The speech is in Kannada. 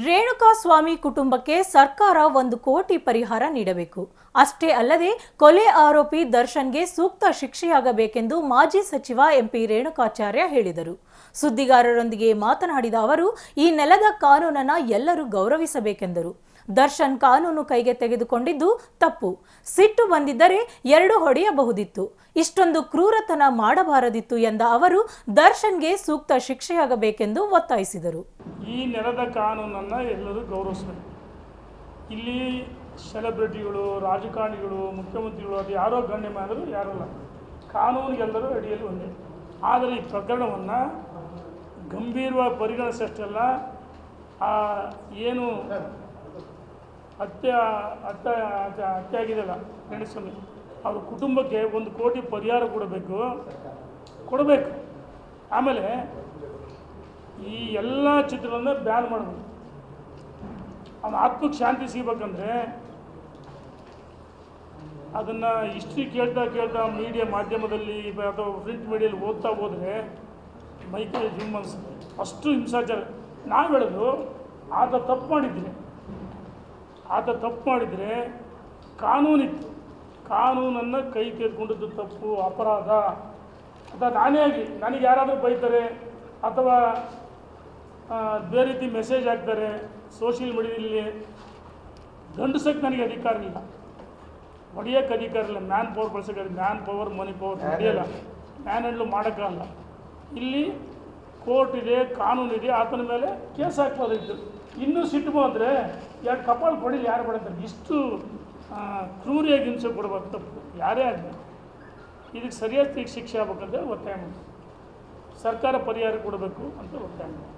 ರೇಣುಕಾಸ್ವಾಮಿ ಕುಟುಂಬಕ್ಕೆ ಸರ್ಕಾರ 1 ಕೋಟಿ ಪರಿಹಾರ ನೀಡಬೇಕು. ಅಷ್ಟೇ ಅಲ್ಲದೆ ಕೊಲೆ ಆರೋಪಿ ದರ್ಶನ್ಗೆ ಸೂಕ್ತ ಶಿಕ್ಷೆಯಾಗಬೇಕೆಂದು ಮಾಜಿ ಸಚಿವ ಎಂಪಿ ರೇಣುಕಾಚಾರ್ಯ ಹೇಳಿದರು. ಸುದ್ದಿಗಾರರೊಂದಿಗೆ ಮಾತನಾಡಿದ ಅವರು, ಈ ನೆಲದ ಕಾನೂನನ್ನು ಎಲ್ಲರೂ ಗೌರವಿಸಬೇಕೆಂದರು. ದರ್ಶನ್ ಕಾನೂನು ಕೈಗೆ ತೆಗೆದುಕೊಂಡಿದ್ದು ತಪ್ಪು. ಸಿಟ್ಟು ಬಂದಿದ್ದರೆ 2 ಹೊಡೆಯಬಹುದಿತ್ತು. ಇಷ್ಟೊಂದು ಕ್ರೂರತನ ಮಾಡಬಾರದಿತ್ತು ಎಂದ ಅವರು ದರ್ಶನ್ಗೆ ಸೂಕ್ತ ಶಿಕ್ಷೆಯಾಗಬೇಕೆಂದು ಒತ್ತಾಯಿಸಿದರು. ಈ ನೆಲದ ಕಾನೂನನ್ನು ಎಲ್ಲರೂ ಗೌರವಿಸಬೇಕು. ಇಲ್ಲಿ ಸೆಲೆಬ್ರಿಟಿಗಳು, ರಾಜಕಾರಣಿಗಳು, ಮುಖ್ಯಮಂತ್ರಿಗಳು ಅದು ಯಾರೋ ಗಣ್ಯಮಾನರು ಯಾರಲ್ಲ, ಕಾನೂನಿಗೆಲ್ಲರೂ ಅಡಿಯಲ್ಲಿ ಒಂದೇ. ಆದರೆ ಈ ಪ್ರಕರಣವನ್ನು ಗಂಭೀರವಾಗಿ ಪರಿಗಣಿಸಷ್ಟೆಲ್ಲ ಏನು ಹತ್ಯೆ ಆಗಿದೆಯಲ್ಲ ರೇಣುಸ್ವಾಮಿ ಅವ್ರ ಕುಟುಂಬಕ್ಕೆ 1 ಕೋಟಿ ಪರಿಹಾರ ಕೊಡಬೇಕು. ಆಮೇಲೆ ಈ ಎಲ್ಲ ಚಿತ್ರಗಳನ್ನ ಬ್ಯಾನ್ ಮಾಡಬೇಕು. ಅವನ ಆತ್ಮಕ್ಕೆ ಶಾಂತಿ ಸಿಗಬೇಕಂದ್ರೆ ಅದನ್ನು ಹಿಸ್ಟ್ರಿ ಕೇಳ್ತಾ ಮೀಡಿಯಾ ಮಾಧ್ಯಮದಲ್ಲಿ ಅಥವಾ ಪ್ರಿಂಟ್ ಮೀಡಿಯಲ್ಲಿ ಓದ್ತಾ ಹೋದರೆ ಮೈಕೈ ಜುಮ್ ಅನಿಸುತ್ತೆ. ಅಷ್ಟು ಹಿಂಸಾಚಾರ. ನಾವು ಹೇಳೋದು ಆತ ತಪ್ಪು ಮಾಡಿದರೆ ಕಾನೂನಿತ್ತು. ಕಾನೂನನ್ನು ಕೈ ಕೇಳ್ಕೊಂಡದ್ದು ತಪ್ಪು, ಅಪರಾಧ. ಅಥವಾ ನನಗೆ ಯಾರಾದರೂ ಬೈತಾರೆ ಅಥವಾ ಬೇರೆ ರೀತಿ ಮೆಸೇಜ್ ಹಾಕ್ತಾರೆ ಸೋಷಿಯಲ್ ಮೀಡಿಯಾದಲ್ಲಿ, ದಂಡಿಸೋಕ್ಕೆ ನನಗೆ ಅಧಿಕಾರ ಇಲ್ಲ, ಹೊಡೆಯೋಕ್ಕೆ ಅಧಿಕಾರ ಇಲ್ಲ. ಮ್ಯಾನ್ ಪವರ್ ಬಳಸೋಕ್ಕೆ ಮ್ಯಾನ್ ಪವರ್, ಮನಿ ಪವರ್ ನಡೆಯಲ್ಲ, ಮ್ಯಾನ್ ಹ್ಯಾಂಡ್ಲು ಮಾಡೋಕ್ಕಾಗಲ್ಲ. ಇಲ್ಲಿ ಕೋರ್ಟ್ ಇದೆ, ಕಾನೂನಿದೆ. ಆತನ ಮೇಲೆ ಕೇಸ್ ಹಾಕ್ಬೋದಿತ್ತು. ಇನ್ನೂ ಸಿಟ್ಟು ಬಂದರೆ ಯಾರು ಕಪಾಲ್ ಕೊಡಿ, ಯಾರು ಬಿಡುತ್ತಾರೆ. ಇಷ್ಟು ಕ್ರೂರಿಯಾಗಿ ಹಿಂಸೆ ಕೊಡಬಾರ್ದು. ತಪ್ಪು ಯಾರೇ ಆಗಲಿ ಇದಕ್ಕೆ ಸರಿಯಾದ ಶಿಕ್ಷೆ ಆಗಬೇಕಂತ ಒತ್ತಾಯ ಮಾಡಿ ಸರ್ಕಾರ ಪರಿಹಾರ ಕೊಡಬೇಕು ಅಂತ ಒತ್ತಾಯ ಮಾಡಿ.